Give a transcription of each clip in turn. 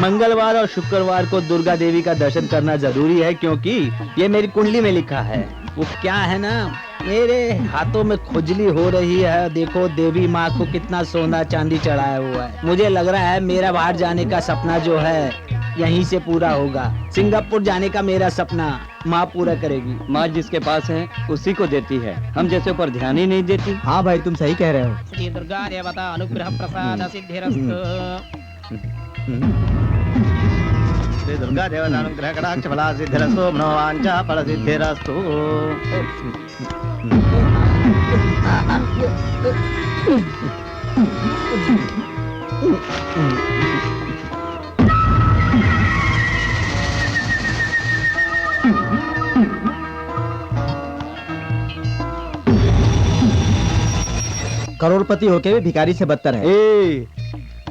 मंगलवार और शुक्रवार को दुर्गा देवी का दर्शन करना जरूरी है, क्योंकि ये मेरी कुंडली में लिखा है। वो क्या है ना, मेरे हाथों में खुजली हो रही है। देखो देवी माँ को कितना सोना चांदी चढ़ाया हुआ है। मुझे लग रहा है मेरा बाहर जाने का सपना जो है यहीं से पूरा होगा। सिंगापुर जाने का मेरा सपना माँ पूरा करेगी। माँ जिसके पास है उसी को देती है, हम जैसे पर ध्यान ही नहीं देती। हाँ भाई तुम सही कह रहे हो। श्री दुर्गा देवता अनुग्रह प्रसाद सिद्धिरस्तु। श्री दुर्गा देवता अनुग्रह कटाक्ष फला सिद्धिरस्तु। मनोवांछा फल सिद्धिरस्तु। करोड़पति होके भी भिखारी से बदतर है।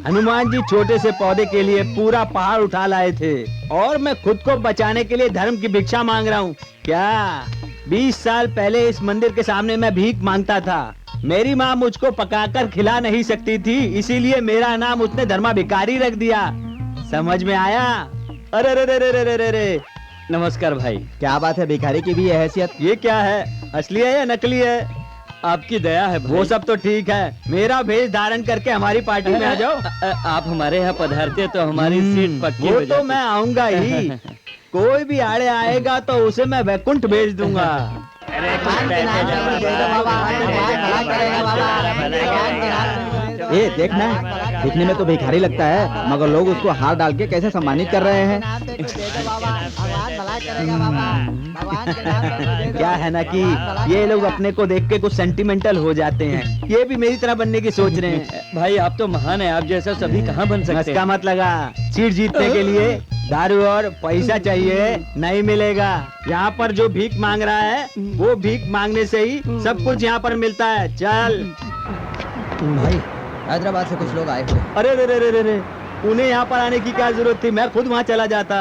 हनुमान जी छोटे से पौधे के लिए पूरा पहाड़ उठा लाए थे, और मैं खुद को बचाने के लिए धर्म की भिक्षा मांग रहा हूँ क्या? 20 साल पहले इस मंदिर के सामने मैं भीख मांगता था। मेरी माँ मुझको पकाकर खिला नहीं सकती थी, इसीलिए मेरा नाम उसने धर्मा भिखारी रख दिया। समझ में आया? अरे रे रे रे रे रे रे। नमस्कार भाई। क्या बात है, भिखारी की भी ये हैसियत? ये क्या है, असली है या नकली है? आपकी दया है भाई। वो सब तो ठीक है, मेरा भेष धारण करके हमारी पार्टी में आ जाओ। आप हमारे यहाँ पधारते तो हमारी सीट पक्की वो हो तो जाती। मैं आऊंगा ही। कोई भी आड़े आएगा तो उसे मैं वैकुंठ भेज दूंगा। ये देखना, दिखने में तो भिखारी लगता है, मगर लोग उसको हार डाल के कैसे सम्मानित कर रहे हैं। क्या है ना कि ये लोग अपने को देख के कुछ सेंटिमेंटल हो जाते हैं। ये भी मेरी तरह बनने की सोच रहे हैं। भाई आप तो महान है, आप जैसा सभी कहाँ बन सकते इसका मत लगा। सीट जीतने के लिए दारू और पैसा चाहिए, नहीं मिलेगा। यहाँ पर जो भीख मांग रहा है वो भीख मांगने से ही सब कुछ यहाँ पर मिलता है। चल भाई हैदराबाद से कुछ लोग आए हुए। अरे रे रे रे रे रे, उन्हें यहाँ पर आने की क्या जरूरत थी, मैं खुद वहाँ चला जाता।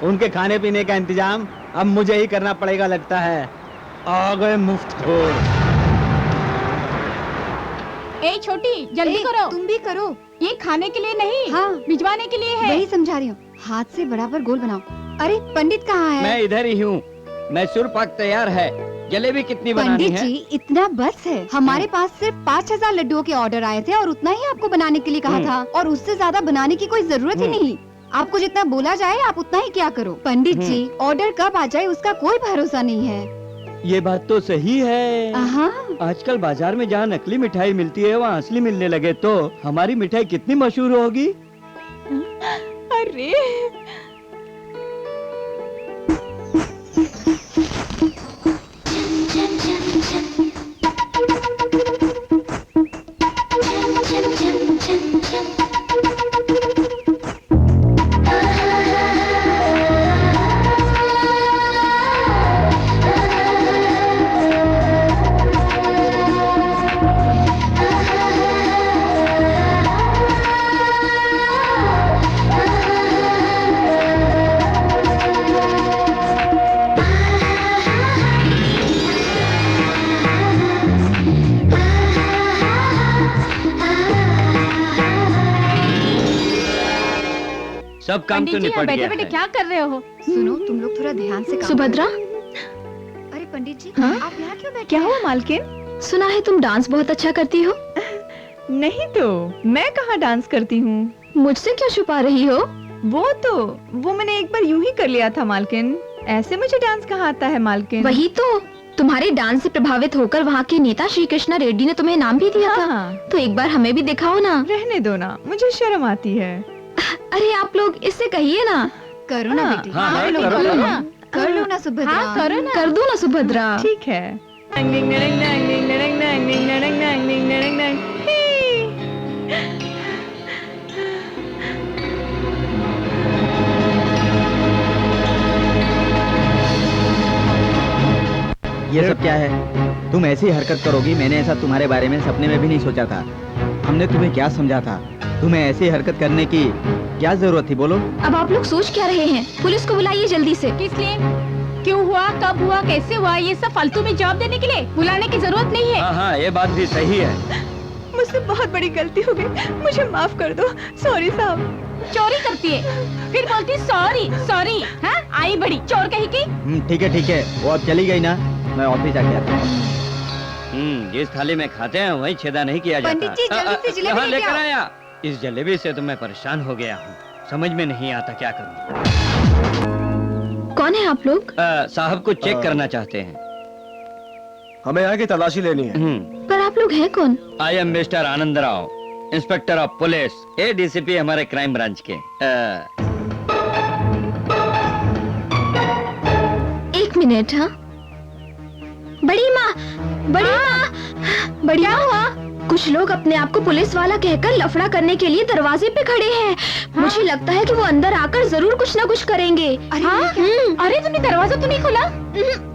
उनके खाने पीने का इंतजाम अब मुझे ही करना पड़ेगा लगता है। आ गए मुफ्तखोर। ए छोटी, जल्दी करो। तुम भी करो। ये खाने के लिए नहीं, हाँ भिजवाने के लिए है। वही समझा रही हूँ, हाथ से बराबर गोल बनाओ। अरे पंडित कहाँ है? मैं इधर ही हूँ। मैसूर पाक तैयार है, जलेबी कितनी बनानी पंडित है? जी इतना बस है, हमारे पास सिर्फ 5000 लड्डुओं के ऑर्डर आए थे और उतना ही आपको बनाने के लिए कहा था, और उससे ज्यादा बनाने की कोई जरूरत ही नहीं। आपको जितना बोला जाए आप उतना ही क्या करो। पंडित जी ऑर्डर कब आ जाए उसका कोई भरोसा नहीं है। ये बात तो सही है। हाँ। आजकल बाजार में जहाँ नकली मिठाई मिलती है वहाँ असली मिलने लगे तो हमारी मिठाई कितनी मशहूर होगी। अरे सब काम तो पंडित जी, निपट बैठे गया बैठे है। क्या कर रहे हो? सुनो तुम लोग थोड़ा ध्यान से काम सुभद्रा, करो। अरे पंडित जी हाँ? आप यहाँ क्यों बैठे? क्या हुआ मालकिन? सुना है तुम डांस बहुत अच्छा करती हो। नहीं तो मैं कहाँ डांस करती हूँ। मुझसे क्यों छुपा रही हो? वो मैंने एक बार यूं ही कर लिया था मालकिन। ऐसे मुझे डांस कहाँ आता है मालकिन? वही तो, तुम्हारे डांस से प्रभावित होकर वहाँ के नेता श्री कृष्णा रेड्डी ने तुम्हें इनाम भी दिया था। तो एक बार हमें भी दिखाओ ना। रहने दो ना, मुझे शर्म आती है। अरे आप लोग इससे कहिए ना। करो ना बेटी। हाँ, कर लो, करो, कर लो करो। ना। कर लो ना सुभद्रा। हाँ करो ना। कर दो ना सुभद्रा। ठीक है। ये सब क्या है? तुम ऐसी हरकत करोगी, मैंने ऐसा तुम्हारे बारे में सपने में भी नहीं सोचा था। हमने तुम्हें क्या समझा था? तुम्हें ऐसी हरकत करने की क्या जरूरत थी, बोलो? अब आप लोग सोच क्या रहे हैं? पुलिस को बुलाइए जल्दी से। किस लिए? क्यों हुआ, कब हुआ, कैसे हुआ, ये सब फालतू में जवाब देने के लिए बुलाने की जरूरत नहीं है। हाँ हाँ, ये बात भी सही है। मुझसे बहुत बड़ी गलती हो गई, मुझे माफ कर दो। सॉरी साहब। चोरी करती है फिर बोलती सॉरी सॉरी। हाँ आई बड़ी चोर कहीं की। ठीक है, वो अब चली गई ना, मैं ऑफिस जाके आता हूँ। जिस थाली में खाते हैं वही छेदा नहीं किया जाता। पंडित जी जल्दी से जलेबी हाँ, लेके लेकर आओ। आया। इस जलेबी से तो मैं परेशान हो गया हूँ, समझ में नहीं आता क्या करूँ। कौन है आप लोग? साहब को चेक करना चाहते हैं। हमें यहाँ की तलाशी लेनी है। पर आप लोग हैं कौन? I am mister Anand Rao, inspector of police, ADCP हमारे क्राइम ब्रांच के। एक मिनट। हाँ बड़ी माँ, बढ़िया हुआ। कुछ लोग अपने आप को पुलिस वाला कहकर लफड़ा करने के लिए दरवाजे पे खड़े हैं। मुझे लगता है कि वो अंदर आकर जरूर कुछ ना कुछ करेंगे। अरे तुमने दरवाजा तो नहीं खोला?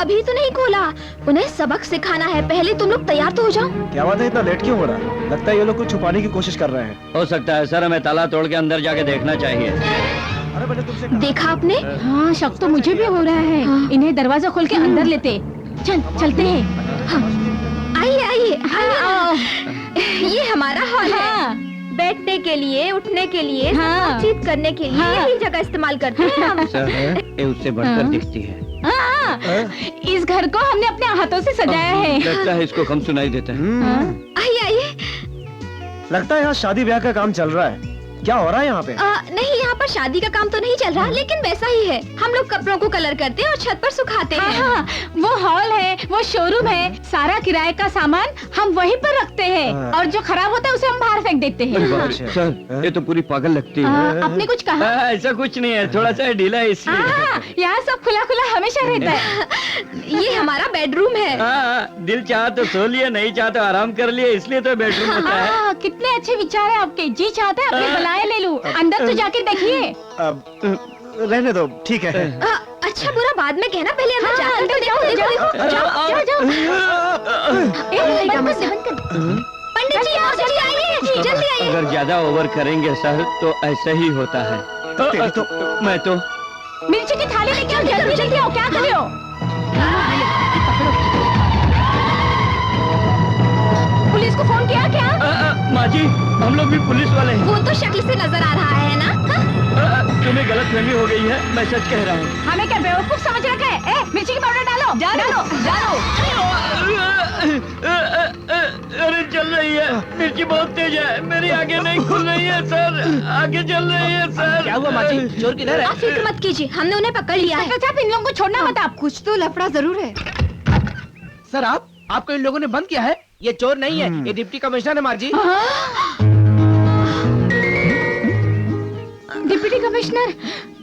अभी तो नहीं खोला, उन्हें सबक सिखाना है। पहले तुम लोग तैयार तो हो जाओ। क्या बात है, इतना लेट क्यों हो रहा है? लगता है ये लोग कुछ छुपाने की कोशिश कर रहे हैं। हो सकता है सर, हमें ताला तोड़ के अंदर जाके देखना चाहिए। अरे मैंने तुमसे देखा आपने? हाँ शक तो मुझे भी हो रहा है। हाँ। इन्हें दरवाजा खोल के अंदर लेते। चलते हैं। आइए ये हमारा हॉल हाँ। है। बैठने के लिए, उठने के लिए, हाँ। बातचीत करने के लिए हाँ। यही जगह इस्तेमाल करते हैं हम। सर, ये उससे बढ़कर हाँ। दिखती है। इस घर को हमने अपने हाथों से सजाया है। लगता है इसको कम सुनाई देता है। आइए। लगता है यहाँ शादी ब्याह का काम चल रहा है। क्या हो रहा है यहाँ पे? नहीं, यहाँ पर शादी का काम तो नहीं चल रहा, लेकिन वैसा ही है। हम लोग कपड़ों को कलर करते हैं और छत पर सुखाते हैं। हाँ, वो हॉल है, वो शोरूम है, सारा किराए का सामान हम वहीं पर रखते हैं और जो खराब होता है उसे हम बाहर फेंक देते हैं। सर, ये तो पूरी पागल लगती है। आपने कुछ कहा? ऐसा कुछ नहीं है, थोड़ा सा ढीला है इसलिए। यहाँ सब खुला खुला हमेशा रहता है। ये हमारा बेडरूम है। दिल चाहा तो सो लिया, नहीं चाहा तो आराम कर लिया, इसलिए तो बेडरूम होता है। कितने अच्छे विचार है आपके। जी चाहते हैं अपनी बलाएं ले लूं। अंदर तो जाके देखिए। रहने दो, ठीक है। अच्छा बुरा बाद में कहना, पहले अंदर जाकर तो देखो। जाओ। पंडित जी आओ, जल्दी आइए। अगर ज्यादा ओवर करेंगे सर तो ऐसा ही होता है। मैं तो मिर्ची की थाली लेके आओ, जल्दी आओ। क्या कर रहे हो? पुलिस को फोन किया क्या? माँ जी, हम लोग भी पुलिस वाले हैं। वो तो शक्ल से नजर आ रहा है ना। तुम्हें गलतफहमी हो गई है, मैं सच कह रहा हूँ। हमें क्या बेवकूफ समझ रखा है? मिर्ची की पाउडर डालो। डालो। अरे चल रही है, मिर्ची बहुत तेज है, मेरी आगे नहीं खुल रही है सर, आगे चल रही है सर। क्या हुआ माची, चोर किधर है? आप फिक्र मत कीजिए, हमने उन्हें पकड़ लिया है। साहब इन लोगों को छोड़ना मत आप। कुछ तो लफड़ा जरूर है। सर आपको इन लोगों ने बंद किया है? ये चोर नहीं है, ये डिप्टी कमिश्नर है मार जी। डिप्टी कमिश्नर,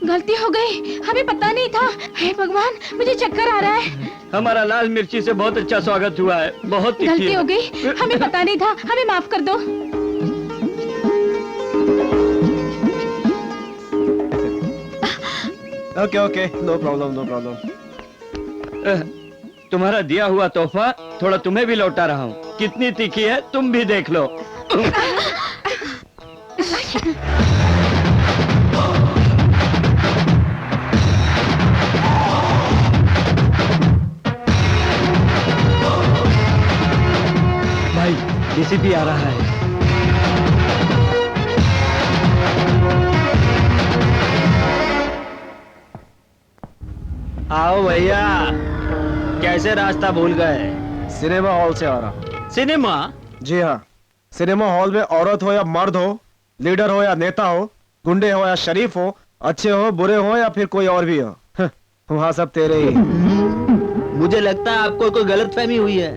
गलती हो गई, हमें पता नहीं था। हे भगवान, मुझे चक्कर आ रहा है। हमारा लाल मिर्ची से बहुत अच्छा स्वागत हुआ है, बहुत गलती हो गई, हमें पता नहीं था, हमें माफ कर दो। Okay, no problem. तुम्हारा दिया हुआ तोहफा थोड़ा तुम्हें भी लौटा रहा हूँ। कितनी तीखी है तुम भी देख लो। भाई, DCP आ रहा है। आओ भैया, कैसे रास्ता भूल गए? सिनेमा हॉल से आ रहा। सिनेमा? जी हाँ, सिनेमा हॉल में औरत हो या मर्द हो, लीडर हो या नेता हो, गुंडे हो या शरीफ हो, अच्छे हो बुरे हो या फिर कोई और भी हो, वहाँ सब तेरे ही। मुझे लगता है आपको कोई गलतफहमी हुई है।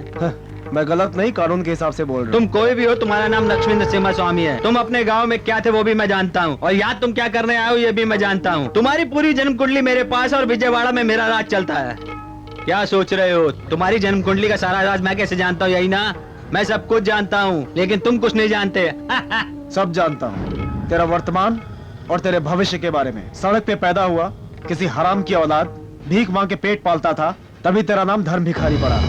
मैं गलत नहीं, कानून के हिसाब से बोल रहा हूँ। तुम कोई भी हो, तुम्हारा नाम लक्ष्मी नरसिम्हा स्वामी है। तुम अपने गांव में क्या थे वो भी मैं जानता हूँ, और यहाँ तुम क्या करने आए हो ये भी मैं जानता हूँ। तुम्हारी पूरी जन्म कुंडली मेरे पास है और विजयवाड़ा में मेरा राज चलता है। क्या सोच रहे हो? तुम्हारी जन्म कुंडली का सारा राज मैं कैसे जानता हूँ? यही ना, मैं सब कुछ जानता हूँ, लेकिन तुम कुछ नहीं जानते। सब जानता हूँ, तेरा वर्तमान और तेरे भविष्य के बारे में। सड़क पे पैदा हुआ, किसी हराम की औलाद, भीख मांग के पेट पालता था, तभी तेरा नाम धर्म भिखारी पड़ा।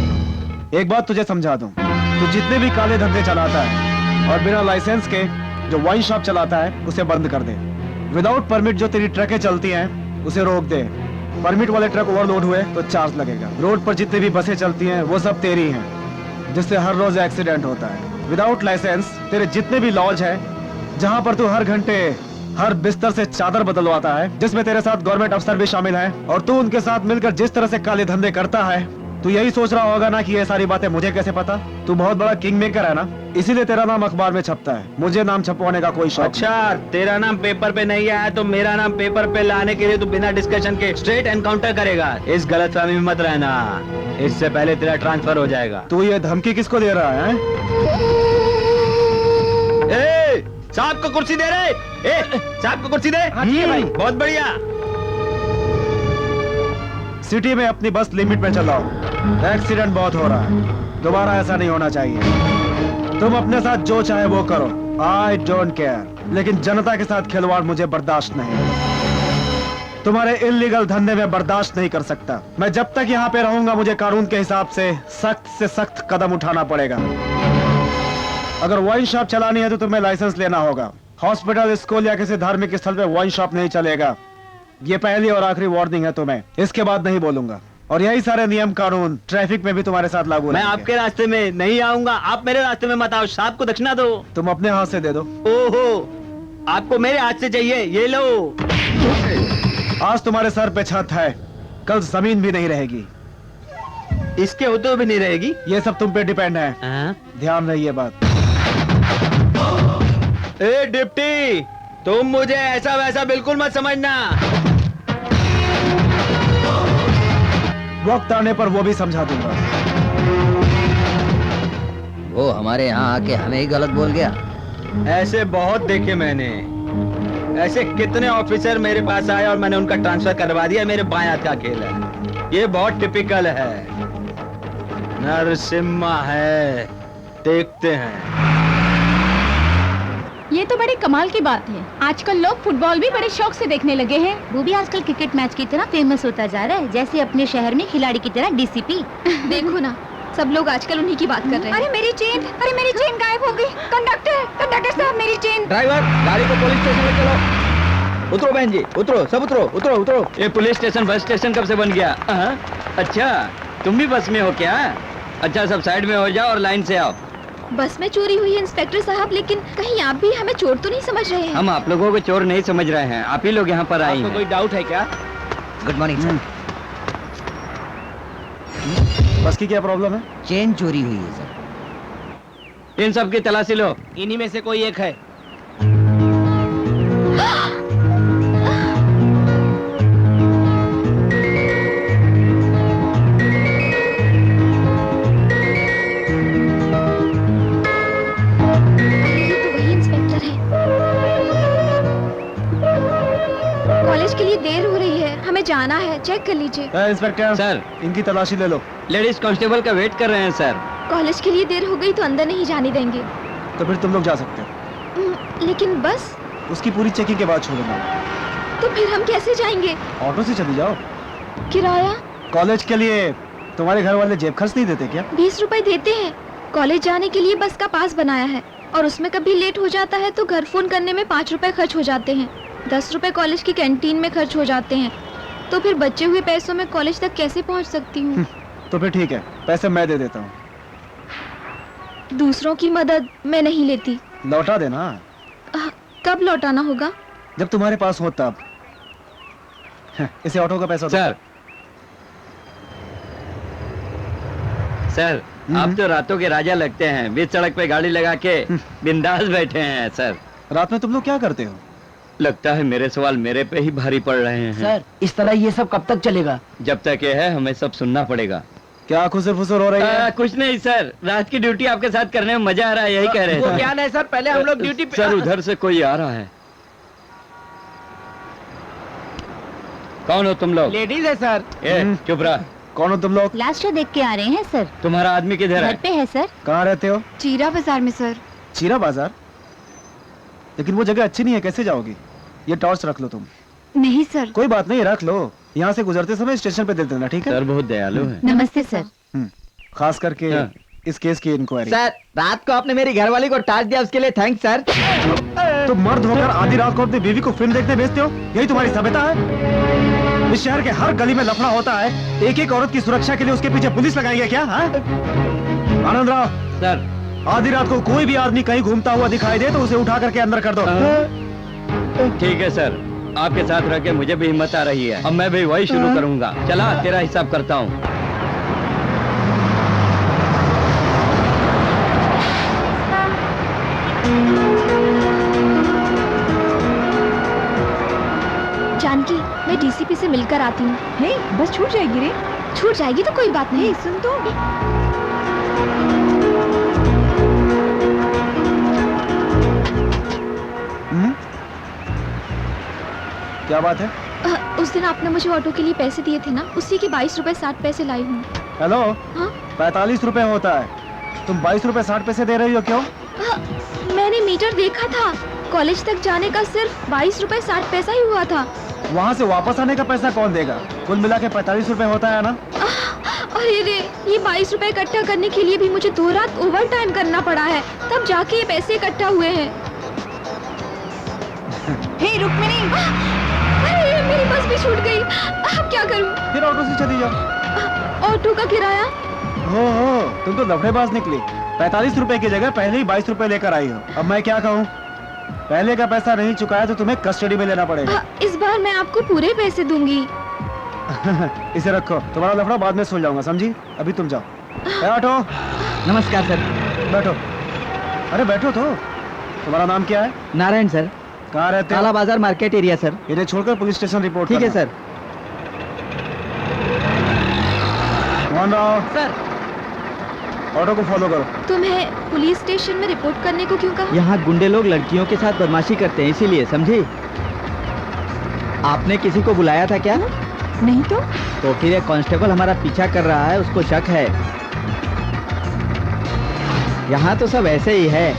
एक बात तुझे समझा दूं, तू जितने भी काले धंधे चलाता है और बिना लाइसेंस के जो वाइन शॉप चलाता है उसे बंद कर दे। विदाउट परमिट जो तेरी ट्रकें चलती हैं उसे रोक दे। परमिट वाले ट्रक ओवरलोड हुए तो चार्ज लगेगा। रोड पर जितनी भी बसें चलती हैं वो सब तेरी हैं, जिससे हर रोज एक्सीडेंट होता है। विदाउट लाइसेंस तेरे जितने भी लॉज है, जहाँ पर तू हर घंटे हर बिस्तर से चादर बदलवाता है, जिसमें तेरे साथ गवर्नमेंट अफसर भी शामिल हैं, और तू उनके साथ मिलकर जिस तरह से काले धंधे करता है, तू यही सोच रहा होगा ना कि ये सारी बातें मुझे कैसे पता। तू बहुत बड़ा किंग मेकर है ना, इसीलिए तेरा नाम अखबार में छपता है। मुझे नाम छपवाने का कोई शौक अच्छा, तेरा नाम पेपर पे नहीं आया तो मेरा नाम पेपर पे लाने के लिए तू बिना डिस्कशन के स्ट्रेट एनकाउंटर करेगा। इस गलतफहमी में मत रहना, इससे पहले तेरा ट्रांसफर हो जाएगा। तू ये धमकी किसको दे रहा है? ए, साहब को कुर्सी दे रहे, साहब को कुर्सी दे। भाई बहुत बढ़िया। सिटी में अपनी बस लिमिट में चलाओ, एक्सीडेंट बहुत हो रहा है, दोबारा ऐसा नहीं होना चाहिए। तुम अपने साथ जो चाहे वो करो, आई डोंट केयर, लेकिन जनता के साथ खिलवाड़ मुझे बर्दाश्त नहीं। तुम्हारे इलीगल धंधे में बर्दाश्त नहीं कर सकता। मैं जब तक यहाँ पे रहूंगा मुझे कानून के हिसाब से सख्त कदम उठाना पड़ेगा। अगर वाइन शॉप चलानी है तो तुम्हें लाइसेंस लेना होगा। हॉस्पिटल, स्कूल या किसी धार्मिक स्थल पे वाइन शॉप नहीं चलेगा। ये पहली और आखिरी वार्निंग है तुम्हें, इसके बाद नहीं बोलूंगा। और यही सारे नियम कानून ट्रैफिक में भी तुम्हारे साथ लागू मैं रहेंगे। आपके रास्ते में नहीं आऊंगा, आप मेरे रास्ते में मत आओ। साहब को दक्षिणा दो। तुम अपने हाथ से दे दो। ओहो, आपको मेरे हाथ से चाहिए, ये लो। आज तुम्हारे सर पे छत है, कल जमीन भी नहीं रहेगी। इसके होते हुए भी नहीं रहेगी। ये सब तुम पे डिपेंड है, ध्यान रही ये बात। ए डिप्टी, तुम मुझे ऐसा वैसा बिल्कुल मत समझना। वक्त आने पर वो भी समझा दूंगा। वो हमारे यहाँ आके हमें ही गलत बोल गया। ऐसे बहुत देखे मैंने, ऐसे कितने ऑफिसर मेरे पास आए और मैंने उनका ट्रांसफर करवा दिया। मेरे बाएं हाथ का खेल है, ये बहुत टिपिकल है। नरसिम्हा है, देखते हैं। ये तो बड़ी कमाल की बात है, आजकल लोग फुटबॉल भी बड़े शौक से देखने लगे हैं। वो भी आजकल क्रिकेट मैच की तरह फेमस होता जा रहा है, जैसे अपने शहर में खिलाड़ी की तरह डीसीपी। देखो ना, सब लोग आजकल उन्हीं की बात कर रहे हैं। अरे मेरी चेन गायब हो गई। कंडक्टर साहब, मेरी चेन। ड्राइवर, गाड़ी को पुलिस स्टेशन ले चलो। उतरो बहन जी, उतरो, सब उतरो, उतरो, उतरो। ये पुलिस स्टेशन बस स्टेशन कब से बन गया? अच्छा, तुम भी बस में हो क्या? अच्छा, सब साइड में हो जाओ और लाइन से आओ। बस में चोरी हुई है इंस्पेक्टर साहब, लेकिन कहीं आप भी हमें चोर तो नहीं समझ रहे हैं? हम आप लोगों को चोर नहीं समझ रहे हैं, आप ही लोग यहाँ पर आए हैं। कोई डाउट है क्या? Good morning sir. बस की क्या प्रॉब्लम है? चेन चोरी हुई है सर। इन सब की तलाशी लो। इन्हीं में से कोई एक है। कॉलेज के लिए देर हो रही है, हमें जाना है, चेक कर लीजिए। इंस्पेक्टर सर, इनकी तलाशी ले लो। लेडीज कांस्टेबल का वेट कर रहे हैं सर। कॉलेज के लिए देर हो गई तो अंदर नहीं जाने देंगे। तो फिर तुम लोग जा सकते हो। लेकिन बस उसकी पूरी चेकिंग के बाद छोड़ूंगा। तो फिर हम कैसे जाएंगे? ऑटो से चली जाओ। किराया? कॉलेज के लिए तुम्हारे घर वाले जेब खर्च नहीं देते क्या? 20 रुपए देते हैं। कॉलेज जाने के लिए बस का पास बनाया है, और उसमें कभी लेट हो जाता है तो घर फोन करने में 5 रुपए खर्च हो जाते हैं। 10 रुपए कॉलेज की कैंटीन में खर्च हो जाते हैं। तो फिर बचे हुए पैसों में कॉलेज तक कैसे पहुंच सकती हूँ? तो फिर ठीक है, पैसे मैं दे देता हूँ। दूसरों की मदद मैं नहीं लेती। लौटा देना। कब लौटाना होगा? जब तुम्हारे पास हो तब। इसे ऑटो का पैसा दो। सर, आप तो रातों के राजा लगते हैं। बीच सड़क पे गाड़ी लगा के बिंदास बैठे हैं सर। रात में तुम लोग क्या करते हो? लगता है मेरे सवाल मेरे पे ही भारी पड़ रहे हैं। सर, इस तरह ये सब कब तक चलेगा? जब तक ये है हमें सब सुनना पड़ेगा। क्या खुसर फुसर हो रही है? कुछ नहीं सर, रात की ड्यूटी आपके साथ करने में मजा आ रहा है, यही कह रहे वो हैं। क्या नहीं सर, पहले हम लोग ड्यूटी पे। सर, उधर से कोई आ रहा है। कौन हो तुम लोग? लेडीज है सर। चुप रहा। कौन हो तुम लोग? लास्ट शो देख के आ रहे हैं सर। तुम्हारा आदमी किधर है? घर पे है सर। कहाँ रहते हो? चीरा बाजार में सर। चीरा बाजार? लेकिन वो जगह अच्छी नहीं है, कैसे जाओगी? ये टॉर्च रख लो तुम। नहीं सर। कोई बात नहीं, रख लो। यहाँ से गुजरते समय स्टेशन पे दे देना, ठीक है? सर बहुत दयालु है। नमस्ते सर। खास करके इस केस की इंक्वायरी। सर, रात को आपने मेरी घरवाली को टास्क दिया, उसके लिए थैंक्स सर। तो मर्द होकर आधी रात को अपनी बीवी को फिल्म देखने भेजते हो, यही तुम्हारी सभ्यता है? इस शहर के हर गली में लफड़ा होता है, एक एक औरत की सुरक्षा के लिए उसके पीछे पुलिस लगाएंगे क्या? आनंद राव सर, आधी रात को कोई भी आदमी कहीं घूमता हुआ दिखाई दे तो उसे उठा करके अंदर कर दो। ठीक है सर, आपके साथ रह के मुझे भी हिम्मत आ रही है। अब मैं भी वही शुरू करूंगा। चला तेरा हिसाब करता हूँ। जानकी, मैं डीसीपी से मिलकर आती हूँ। हे, बस छूट जाएगी रे। छूट जाएगी तो कोई बात नहीं। सुन तो। क्या बात है? उस दिन आपने मुझे ऑटो के लिए पैसे दिए थे ना, उसी के 22 रुपए 60 पैसे लाई हूँ। हेलो, हाँ? 45 रुपए होता है, तुम 22 रुपए 60 पैसे दे रही हो, क्यों? मैंने मीटर देखा था, कॉलेज तक जाने का सिर्फ 22 रुपए 60 पैसा ही हुआ था। वहाँ से वापस आने का पैसा कौन देगा? कुल मिला के 45 रुपए होता है ना? अरे रे, ये 22 रुपए इकट्ठा करने के लिए भी मुझे 2 रात ओवर टाइम करना पड़ा है, तब जाके ये पैसे इकट्ठा हुए हैं। हे रुक्मिणी, अरे मेरी बस भी छूट गई, अब क्या करूं? फिर ऑटो से चली जाओ। ऑटो का किराया? हो, तुम तो लफड़ेबाज निकली। 45 रुपए की जगह पहले ही 22 रुपए लेकर आई हो। अब मैं क्या कहूँ? पहले का पैसा नहीं चुकाया तो तुम्हें कस्टडी में लेना पड़ेगा। इस बार मैं आपको पूरे पैसे दूंगी। इसे रखो, तुम्हारा लफड़ा बाद में सुल जाऊंगा, समझी? अभी तुम जाओ। ऑटो। नमस्कार सर। बैठो। अरे बैठो तो। तुम्हारा नाम क्या है? नारायण सर। कहाँ रहते हो? काला बाजार मार्केट एरिया सर। इन्हें छोड़कर पुलिस स्टेशन रिपोर्ट ठीक है करना। सर। कौन रहो? सर, ऑटो को फॉलो करो। तुम्हें पुलिस स्टेशन में रिपोर्ट करने को क्यों कहा? यहाँ गुंडे लोग लड़कियों के साथ बदमाशी करते हैं, इसीलिए, समझी? आपने किसी को बुलाया था क्या? नहीं तो फिर एक कांस्टेबल हमारा पीछा कर रहा है, उसको शक है। यहाँ तो सब ऐसे ही है।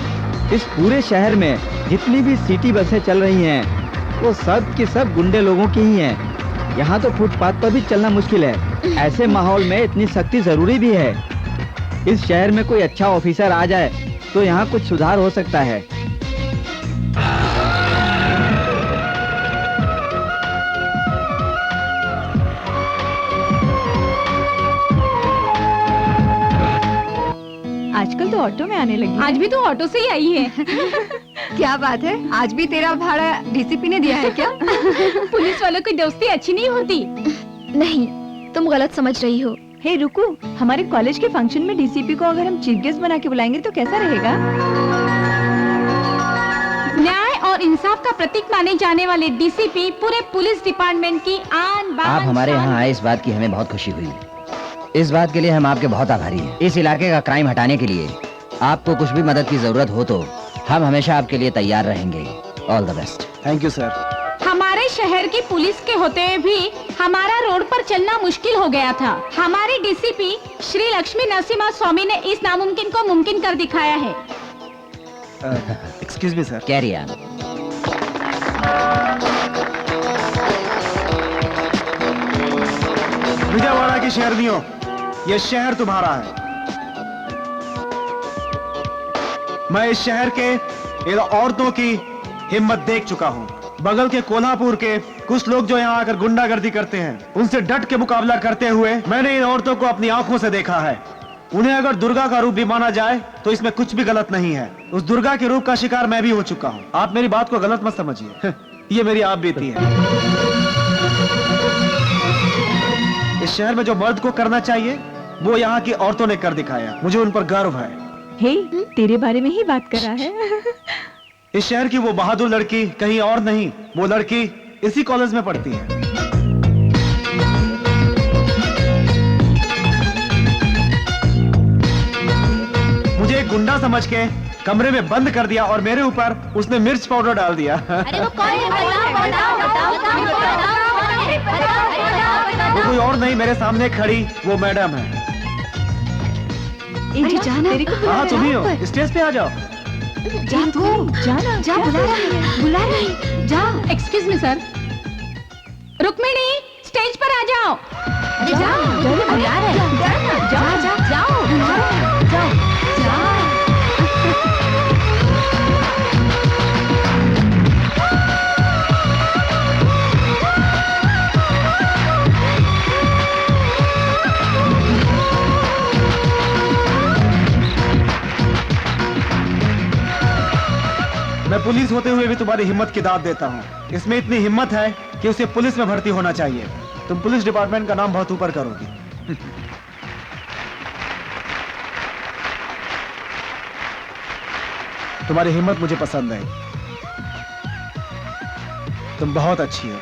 इस पूरे शहर में जितनी भी सिटी बसें चल रही हैं, वो सब की सब गुंडे लोगों की ही हैं। यहाँ तो फुटपाथ पर भी चलना मुश्किल है। ऐसे माहौल में इतनी सख्ती जरूरी भी है। इस शहर में कोई अच्छा ऑफिसर आ जाए तो यहाँ कुछ सुधार हो सकता है। आजकल तो ऑटो में आने लगी। आज भी तो ऑटो से ही आई है। क्या बात है, आज भी तेरा भाड़ा डीसीपी ने दिया है क्या? पुलिस वालों की दोस्ती अच्छी नहीं होती। नहीं, तुम गलत समझ रही हो। हे रुको, हमारे कॉलेज के फंक्शन में डीसीपी को अगर हम चीफ गेस्ट बना के बुलाएंगे तो कैसा रहेगा? न्याय और इंसाफ का प्रतीक माने जाने वाले डीसीपी पूरे पुलिस डिपार्टमेंट की आन बान। आप हमारे यहाँ आए, इस बात की हमें बहुत खुशी हुई। इस बात के लिए हम आपके बहुत आभारी हैं। इस इलाके का क्राइम हटाने के लिए आपको कुछ भी मदद की जरूरत हो तो हम हमेशा आपके लिए तैयार रहेंगे। All the best. Thank you sir. हमारे शहर की पुलिस के होते हुए भी हमारा रोड पर चलना मुश्किल हो गया था। हमारी डीसीपी श्री लक्ष्मी नरसिम्हा स्वामी ने इस नामुमकिन को मुमकिन कर दिखाया है। Excuse me sir. Carry on. Vijayawada की शहरनियों, ये शहर तुम्हारा है। मैं इस शहर के इन औरतों की हिम्मत देख चुका हूँ। बगल के कोल्हापुर के कुछ लोग जो यहाँ आकर गुंडागर्दी करते हैं, उनसे डट के मुकाबला करते हुए मैंने इन औरतों को अपनी आंखों से देखा है। उन्हें अगर दुर्गा का रूप भी माना जाए तो इसमें कुछ भी गलत नहीं है। उस दुर्गा के रूप का शिकार मैं भी हो चुका हूँ। आप मेरी बात को गलत मत समझिए। ये मेरी आप बीती है। इस शहर में जो मर्द को करना चाहिए वो यहाँ की औरतों ने कर दिखाया। मुझे उन पर गर्व है। हे, तेरे बारे में ही बात कर रहा है। इस शहर की वो बहादुर लड़की कहीं और नहीं, वो लड़की इसी कॉलेज में पढ़ती है। मुझे एक गुंडा समझ के कमरे में बंद कर दिया और मेरे ऊपर उसने मिर्च पाउडर डाल दिया। अरे वो कौन है? वो कोई और नहीं, मेरे सामने खड़ी वो मैडम है। तेरे को हाँ तुम ही हो, स्टेज पे आ जाओ। जाना, जा, बुला रहा है, जा। Excuse me sir. Rukmini, stage पर आ जाओ। मैं पुलिस होते हुए भी तुम्हारी हिम्मत की दाद देता हूँ। इसमें इतनी हिम्मत है कि उसे पुलिस में भर्ती होना चाहिए। तुम पुलिस डिपार्टमेंट का नाम बहुत ऊपर करोगी। तुम्हारी हिम्मत मुझे पसंद है। तुम बहुत अच्छी हो।